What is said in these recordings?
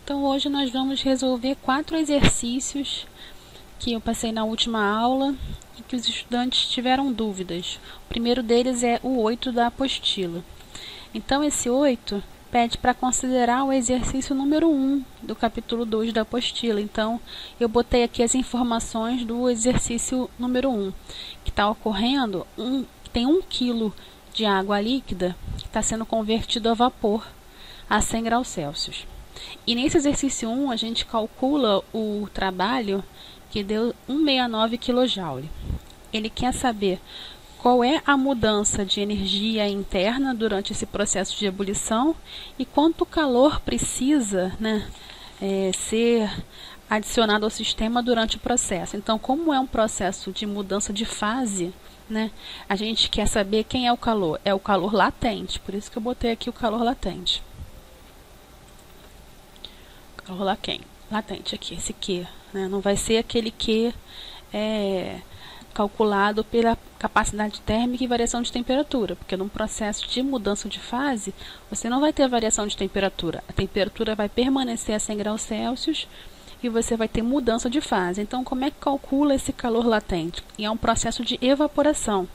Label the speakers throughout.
Speaker 1: Então hoje nós vamos resolver 4 exercícios que eu passei na última aula e que os estudantes tiveram dúvidas. O primeiro deles é o 8 da apostila. Então esse 8 pede para considerar o exercício número 1 do capítulo 2 da apostila. Então eu botei aqui as informações do exercício número 1, que está ocorrendo, tem 1 kg de água líquida que está sendo convertido a vapor a 100 graus Celsius. E nesse exercício 1 a gente calcula o trabalho que deu 169 kJ. Ele quer saber qual é a mudança de energia interna durante esse processo de ebulição e quanto calor precisa, ser adicionado ao sistema durante o processo. Então, como é um processo de mudança de fase, a gente quer saber quem é o calor. É o calor latente, por isso que eu botei aqui o calor latente. Calor latente aqui, esse Q. Não vai ser aquele Q calculado pela capacidade térmica e variação de temperatura, porque num processo de mudança de fase, você não vai ter variação de temperatura. A temperatura vai permanecer a 100 graus Celsius e você vai ter mudança de fase. Então, como é que calcula esse calor latente? E é um processo de evaporação.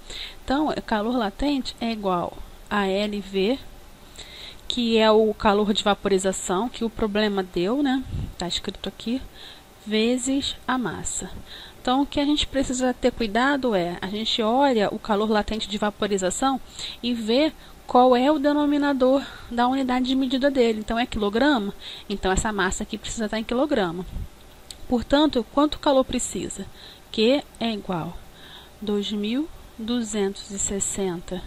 Speaker 1: Então, o calor latente é igual a LV, que é o calor de vaporização, que o problema deu, está escrito aqui, vezes a massa. Então, o que a gente precisa ter cuidado é, a gente olha o calor latente de vaporização e vê qual é o denominador da unidade de medida dele. Então, é quilograma? Então, essa massa aqui precisa estar em quilograma. Portanto, quanto calor precisa? Q é igual a 2.260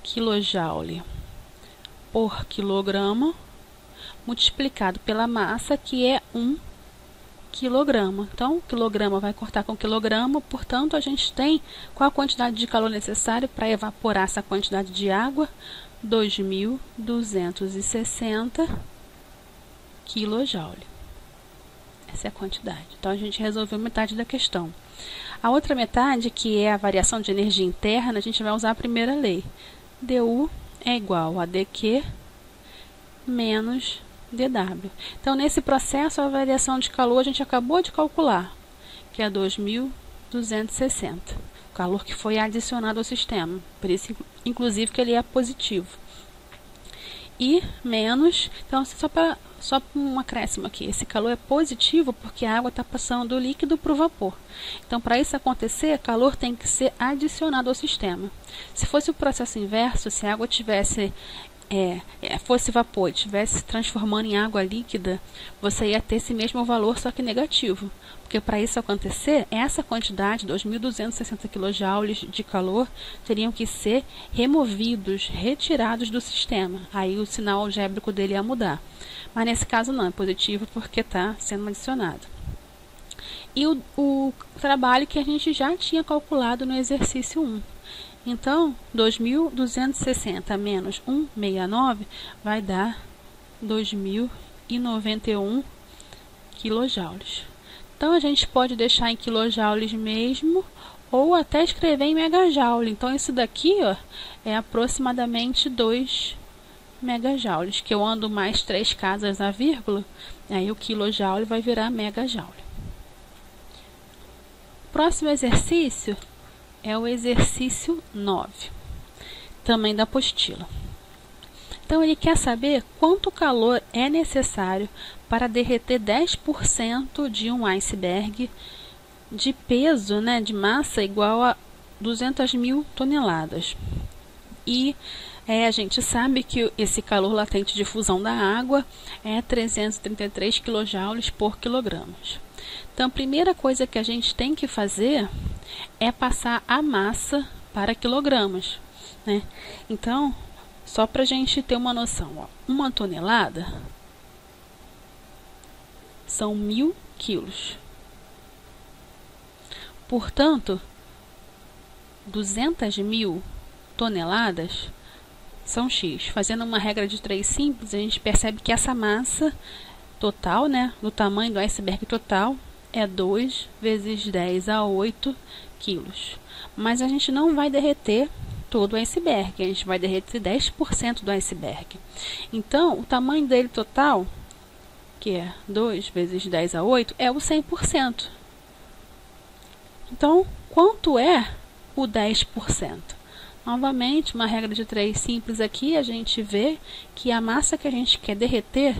Speaker 1: kJ por quilograma, multiplicado pela massa, que é 1 quilograma. Então, quilograma vai cortar com quilograma, portanto, a gente tem qual a quantidade de calor necessária para evaporar essa quantidade de água? 2.260 kJ. Essa é a quantidade. Então, a gente resolveu metade da questão. A outra metade, que é a variação de energia interna, a gente vai usar a primeira lei. dU é igual a dQ menos dW. Então, nesse processo, a variação de calor a gente acabou de calcular, que é 2.260. O calor que foi adicionado ao sistema. Por isso, inclusive, que ele é positivo. E menos, então, só um acréscimo aqui. Esse calor é positivo porque a água está passando do líquido para o vapor. Então, para isso acontecer, calor tem que ser adicionado ao sistema. Se fosse o processo inverso, se a água fosse vapor e estivesse se transformando em água líquida, você ia ter esse mesmo valor, só que negativo. Porque para isso acontecer, essa quantidade, 2.260 kJ de calor, teriam que ser retirados do sistema. Aí o sinal algébrico dele ia mudar. Mas nesse caso não, é positivo porque está sendo adicionado. E o trabalho que a gente já tinha calculado no exercício 1. Então, 2.260 menos 169 vai dar 2.091 kJ. Então, a gente pode deixar em quilojoules mesmo, ou até escrever em megajoule. Então, isso daqui é aproximadamente 2 megajoules, que eu ando mais 3 casas a vírgula, aí o quilojoule vai virar megajoule. Próximo exercício é o exercício 9, também da apostila. Então, ele quer saber quanto calor é necessário para derreter 10% de um iceberg de peso, de massa igual a 200.000 toneladas. E a gente sabe que esse calor latente de fusão da água é 333 kJ por quilograma. Então, a primeira coisa que a gente tem que fazer é passar a massa para quilogramas, Então, só para a gente ter uma noção, uma tonelada são 1.000 quilos. Portanto, 200.000 toneladas são X. Fazendo uma regra de 3 simples, a gente percebe que essa massa total, do tamanho do iceberg total, é 2 vezes 10 a 8 quilos. Mas a gente não vai derreter todo o iceberg, a gente vai derreter 10% do iceberg. Então, o tamanho dele total que é 2 vezes 10 a 8, é o 100%. Então, quanto é o 10%? Novamente, uma regra de 3 simples aqui, a gente vê que a massa que a gente quer derreter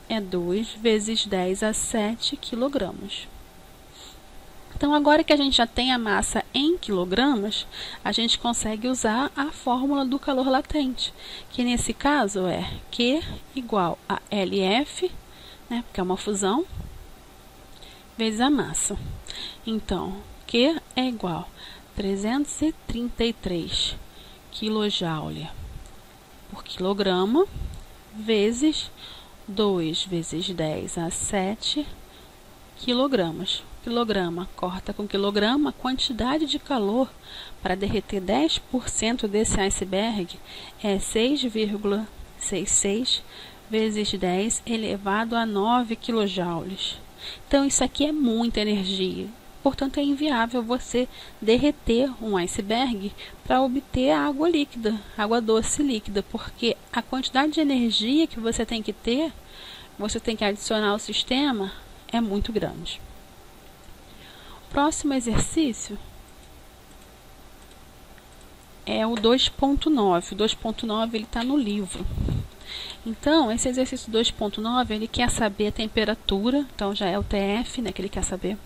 Speaker 1: é 2 vezes 10 a 7 quilogramas. Então, agora que a gente já tem a massa em quilogramas, a gente consegue usar a fórmula do calor latente, que nesse caso é Q igual a LF, né, porque é uma fusão, vezes a massa. Então, Q é igual a 333 kJ por quilograma, vezes 2 vezes 10 a 7 quilogramas. Quilograma corta com quilograma, a quantidade de calor para derreter 10% desse iceberg é 6,66 vezes 10 elevado a 9 kJ. Então, isso aqui é muita energia. Portanto, é inviável você derreter um iceberg para obter água líquida, água doce líquida, porque a quantidade de energia que você tem que ter, você tem que adicionar ao sistema, é muito grande. Próximo exercício é o 2.9. O 2.9 ele está no livro. Então, esse exercício 2.9 ele quer saber a temperatura, então já é o TF, né, que ele quer saber,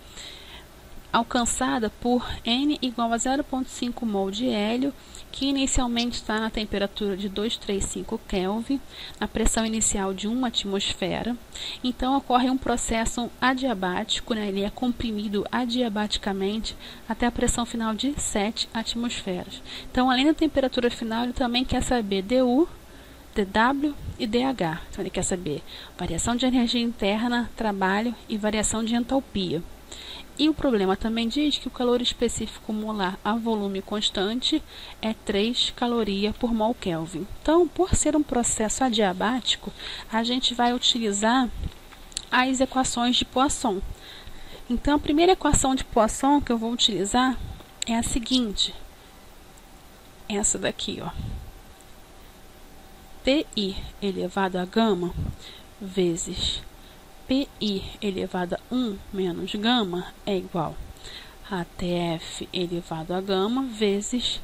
Speaker 1: alcançada por N igual a 0,5 mol de hélio, que inicialmente está na temperatura de 235 Kelvin, na pressão inicial de 1 atmosfera. Então, ocorre um processo adiabático, né? Ele é comprimido adiabaticamente até a pressão final de 7 atmosferas. Então, além da temperatura final, ele também quer saber DU, DW e DH. Então, ele quer saber variação de energia interna, trabalho e variação de entalpia. E o problema também diz que o calor específico molar a volume constante é 3 calorias por mol Kelvin. Então, por ser um processo adiabático, a gente vai utilizar as equações de Poisson. Então, a primeira equação de Poisson que eu vou utilizar é a seguinte. Essa daqui, ó. Ti elevado a gama vezes Pi elevado a 1 menos gama é igual a Tf elevado a gama vezes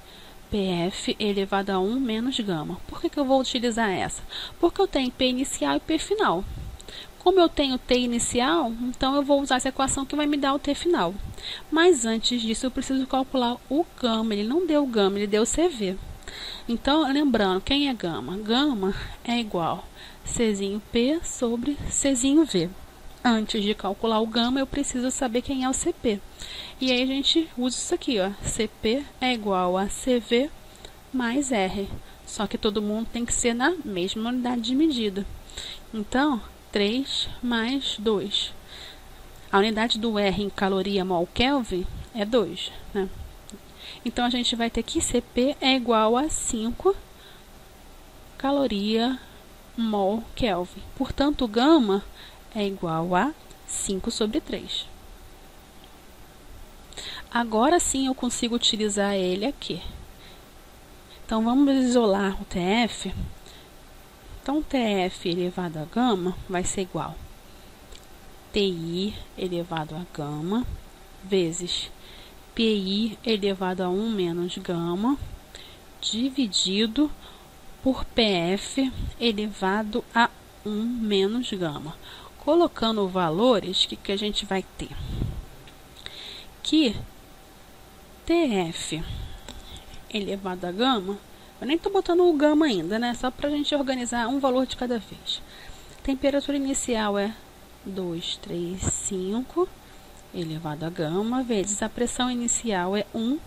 Speaker 1: Pf elevado a 1 menos gama. Por que eu vou utilizar essa? Porque eu tenho P inicial e P final. Como eu tenho T inicial, então eu vou usar essa equação que vai me dar o T final. Mas antes disso eu preciso calcular o gama. Ele não deu gama, ele deu CV. Então, lembrando, quem é gama? Gama é igual Czinho P sobre Czinho V. Antes de calcular o gama, eu preciso saber quem é o CP. E aí a gente usa isso aqui, ó. CP é igual a CV mais R. Só que todo mundo tem que ser na mesma unidade de medida. Então, 3 mais 2. A unidade do R em caloria mol Kelvin é 2, né? Então, a gente vai ter que CP é igual a 5 caloria mol Kelvin. Portanto, o gama é igual a 5 sobre 3. Agora sim eu consigo utilizar ele aqui. Então, vamos isolar o TF. Então, TF elevado a gama vai ser igual a TI elevado a gama vezes PI elevado a 1 menos gama dividido por PF elevado a 1 menos gama. Colocando valores, o que a gente vai ter? Que TF elevado a gama, eu nem estou botando o gama ainda, né? Só para a gente organizar um valor de cada vez. Temperatura inicial é 235 elevado a gama, vezes a pressão inicial é 1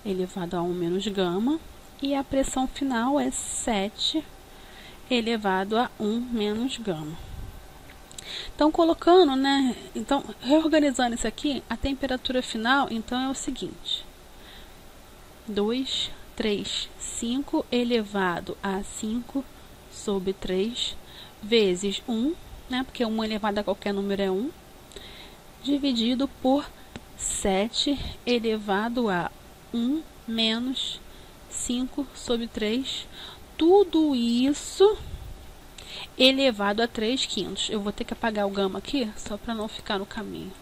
Speaker 1: elevado a 1 menos gama, e a pressão final é 7 elevado a 1 menos gama. Então, colocando, né? Então, reorganizando isso aqui, a temperatura final, então, é o seguinte. 235 elevado a 5 sobre 3 vezes 1, né? Porque 1 elevado a qualquer número é 1, dividido por 7 elevado a 1 menos 5 sobre 3. Tudo isso elevado a 3/5. Eu vou ter que apagar o gama aqui, só para não ficar no caminho.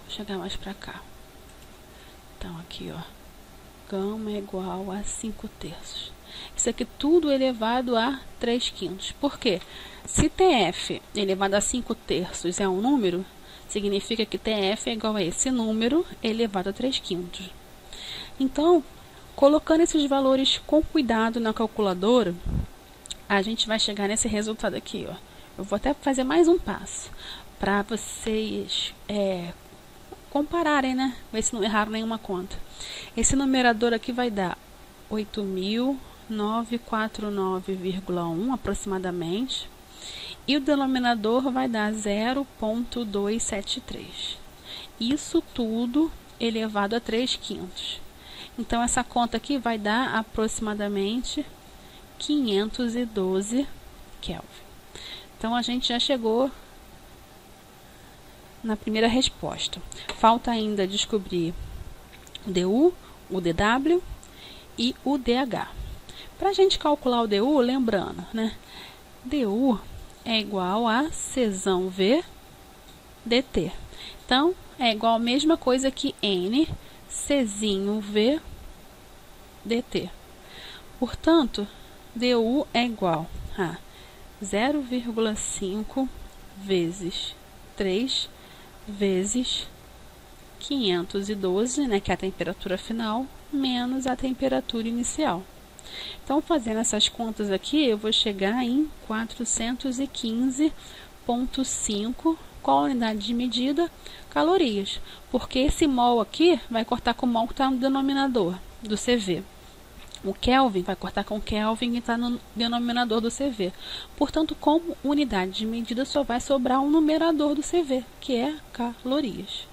Speaker 1: Vou chegar mais para cá. Então, aqui, ó. Gama é igual a 5/3. Isso aqui tudo elevado a 3/5. Por quê? Se TF elevado a 5/3 é um número, significa que TF é igual a esse número elevado a 3/5. Então, colocando esses valores com cuidado na calculadora, a gente vai chegar nesse resultado aqui, ó. Eu vou até fazer mais um passo para vocês compararem, né? Ver se não erraram nenhuma conta. Esse numerador aqui vai dar 8.949,1 aproximadamente. E o denominador vai dar 0,273. Isso tudo elevado a 3/5. Então, essa conta aqui vai dar aproximadamente 512 Kelvin. Então, a gente já chegou na primeira resposta. Falta ainda descobrir o DU, o DW e o DH. Para a gente calcular o DU, lembrando, né? DU é igual a Czão V dt. Então, é igual a mesma coisa que N Czinho V dt. Portanto, DU é igual a 0,5 vezes 3 vezes 512, né, que é a temperatura final, menos a temperatura inicial. Então, fazendo essas contas aqui, eu vou chegar em 415,5, qual a unidade de medida? Calorias. Porque esse mol aqui vai cortar com o mol que está no denominador do CV. O Kelvin vai cortar com o Kelvin que está no denominador do CV. Portanto, como unidade de medida, só vai sobrar um numerador do CV, que é calorias.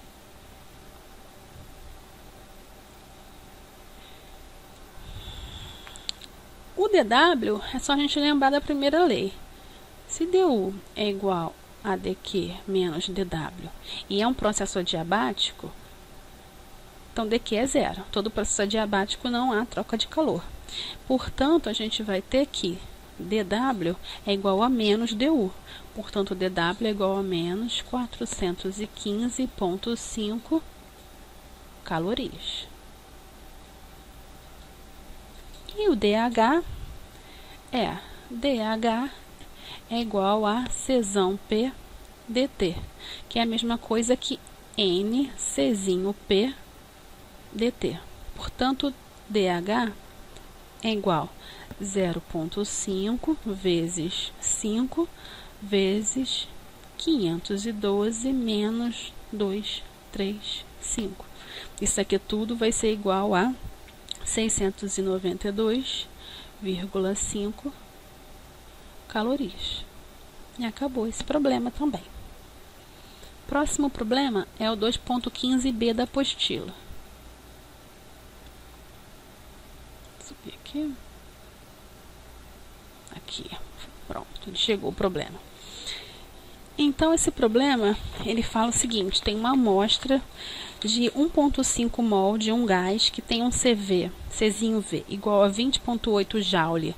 Speaker 1: O DW é só a gente lembrar da primeira lei. Se DU é igual a dQ menos DW e é um processo adiabático, então dQ é zero. Todo processo adiabático não há troca de calor. Portanto, a gente vai ter que dW é igual a menos DU. Portanto, dW é igual a menos 415,5 calorias. E o DH é igual a Czão P dt, que é a mesma coisa que N Czinho P dt. Portanto, DH é igual a 0,5 vezes 5 vezes 512 menos 235. Isso aqui tudo vai ser igual a 692,5 calorias. E acabou esse problema também. Próximo problema é o 2.15b da apostila. Vou subir aqui. Aqui, pronto, chegou o problema. Então, esse problema, ele fala o seguinte: tem uma amostra de 1,5 mol de um gás que tem um Czinho V, igual a 20,8 Joule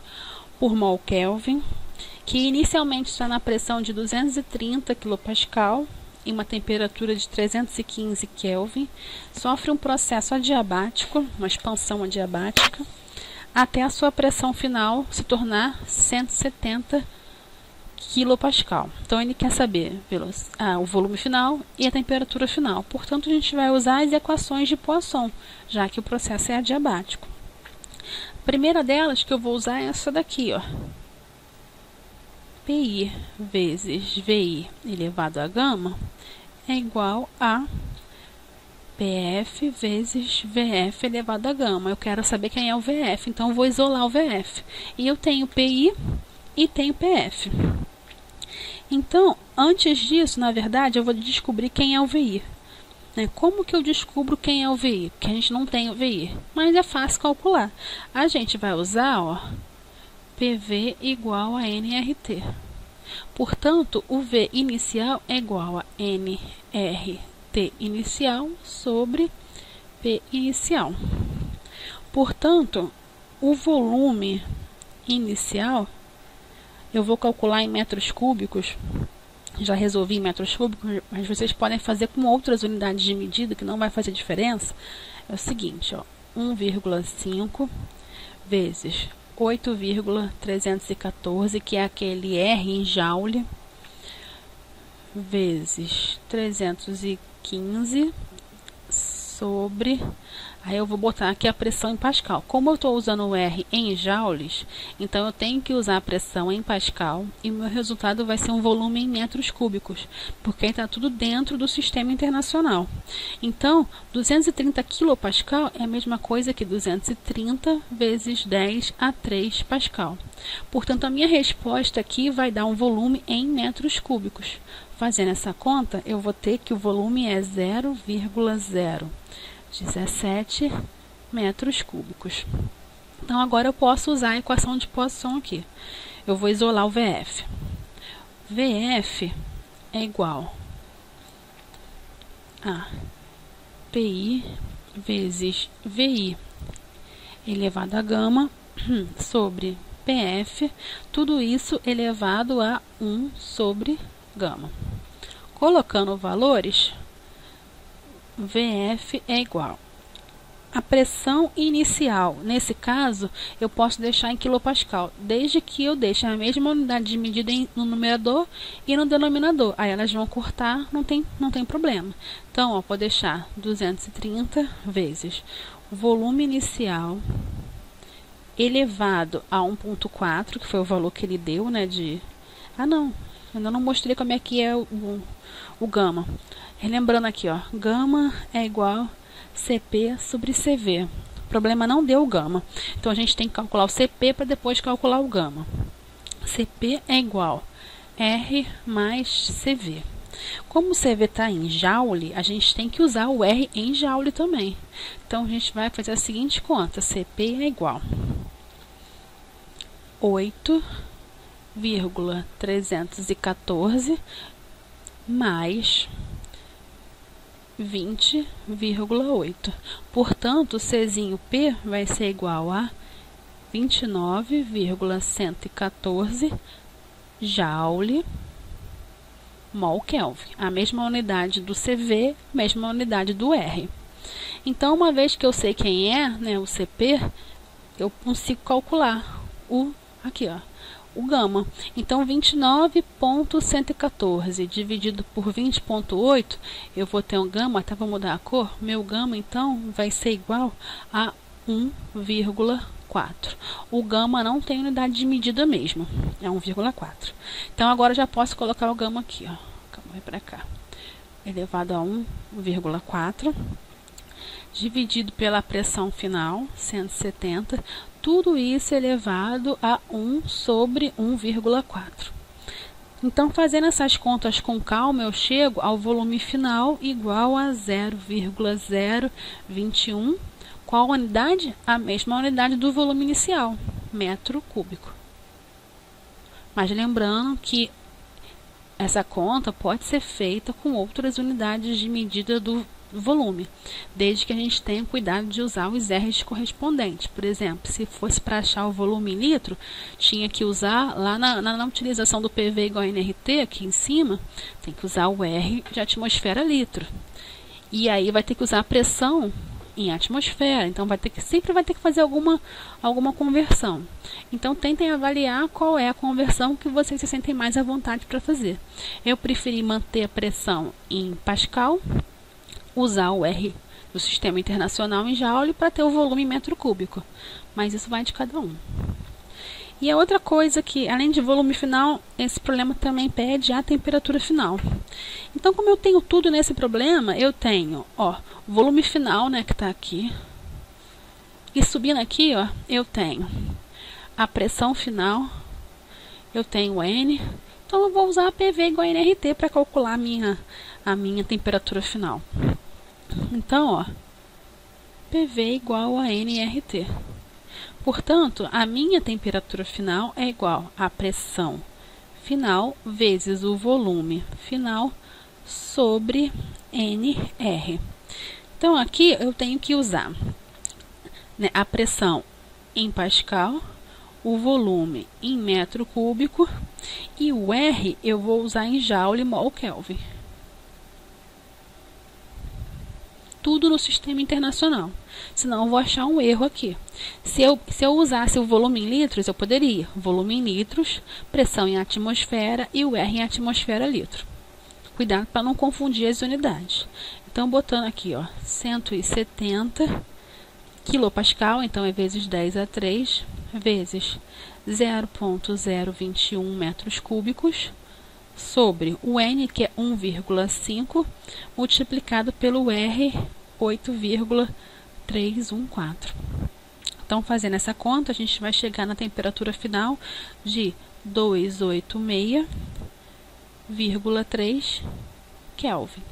Speaker 1: por mol Kelvin, que inicialmente está na pressão de 230 kPa e uma temperatura de 315 Kelvin, sofre um processo adiabático, uma expansão adiabática, até a sua pressão final se tornar 170 kPa. Então, ele quer saber o volume final e a temperatura final. Portanto, a gente vai usar as equações de Poisson, já que o processo é adiabático. A primeira delas que eu vou usar é essa daqui, ó. PI vezes VI elevado a gama é igual a PF vezes VF elevado a gama. Eu quero saber quem é o VF, então eu vou isolar o VF. E eu tenho PI e tenho PF. Então, antes disso, na verdade, eu vou descobrir quem é o VI. Como que eu descubro quem é o VI? Porque a gente não tem o VI, mas é fácil calcular. A gente vai usar, ó, PV igual a nRT. Portanto, o V inicial é igual a nRT inicial sobre P inicial. Portanto, o volume inicial, eu vou calcular em metros cúbicos. Já resolvi em metros cúbicos, mas vocês podem fazer com outras unidades de medida, que não vai fazer diferença. É o seguinte, ó, 1,5 vezes 8,314, que é aquele R em joule, vezes 315 sobre... Aí eu vou botar aqui a pressão em Pascal. Como eu estou usando o R em joules, então eu tenho que usar a pressão em Pascal e o meu resultado vai ser um volume em metros cúbicos, porque está tudo dentro do sistema internacional. Então, 230 kPa é a mesma coisa que 230 vezes 10 a 3 Pascal. Portanto, a minha resposta aqui vai dar um volume em metros cúbicos. Fazendo essa conta, eu vou ter que o volume é 0,017 metros cúbicos. Então, agora eu posso usar a equação de Poisson aqui. Eu vou isolar o VF. VF é igual a PI vezes VI elevado a gama sobre PF, tudo isso elevado a 1 sobre gama. Colocando valores, VF é igual a pressão inicial. Nesse caso, eu posso deixar em quilopascal, desde que eu deixe a mesma unidade de medida no numerador e no denominador. Aí elas vão cortar, não tem problema. Então, ó, vou deixar 230 vezes o volume inicial elevado a 1,4, que foi o valor que ele deu, né, de... Ah, não, ainda não mostrei como é que é o gama. Relembrando aqui, ó, gama é igual CP sobre CV. O problema não deu o gama. Então, a gente tem que calcular o CP para depois calcular o gama. CP é igual R mais CV. Como o CV está em joule, a gente tem que usar o R em joule também. Então, a gente vai fazer a seguinte conta. CP é igual 8,314 mais 20,8. Portanto, Czinho P vai ser igual a 29,114 joule mol Kelvin. A mesma unidade do CV, mesma unidade do R. Então, uma vez que eu sei quem é, né, o CP, eu consigo calcular aqui, ó, o gama. Então, 29,114 dividido por 20,8, eu vou ter um gama, tá? Vou mudar a cor. Meu gama, então, vai ser igual a 1,4. O gama não tem unidade de medida mesmo, é 1,4. Então, agora já posso colocar o gama aqui, ó. Calma, vai para cá. Elevado a 1,4, dividido pela pressão final, 170. Tudo isso elevado a 1 sobre 1,4. Então, fazendo essas contas com calma, eu chego ao volume final igual a 0,021. Qual unidade? A mesma unidade do volume inicial, metro cúbico. Mas lembrando que essa conta pode ser feita com outras unidades de medida do volume, desde que a gente tenha cuidado de usar os R's correspondentes. Por exemplo, se fosse para achar o volume em litro, tinha que usar lá na utilização do PV igual a NRT, aqui em cima, tem que usar o R de atmosfera litro. E aí vai ter que usar a pressão em atmosfera, então sempre vai ter que fazer alguma conversão. Então, tentem avaliar qual é a conversão que vocês se sentem mais à vontade para fazer. Eu preferi manter a pressão em Pascal, usar o R do sistema internacional em joule para ter o volume em metro cúbico. Mas isso vai de cada um. E a outra coisa que, além de volume final, esse problema também pede a temperatura final. Então, como eu tenho tudo nesse problema, eu tenho, ó, o volume final, né, que está aqui. E subindo aqui, ó, eu tenho a pressão final, eu tenho N. Então, eu vou usar a PV igual a NRT para calcular a minha temperatura final. Então, ó, PV igual a NRT. Portanto, a minha temperatura final é igual à pressão final vezes o volume final sobre NR. Então, aqui eu tenho que usar, né, a pressão em Pascal, o volume em metro cúbico e o R eu vou usar em Joule mol Kelvin. Tudo no sistema internacional, senão eu vou achar um erro aqui. Se eu usasse o volume em litros, eu poderia. Volume em litros, pressão em atmosfera e o R em atmosfera litro. Cuidado para não confundir as unidades. Então, botando aqui, ó, 170 quilopascal, então é vezes 10 a 3, vezes 0,021 metros cúbicos, sobre o N, que é 1,5, multiplicado pelo R, 8,314. Então, fazendo essa conta, a gente vai chegar na temperatura final de 286,3 Kelvin.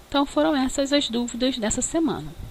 Speaker 1: Então, foram essas as dúvidas dessa semana.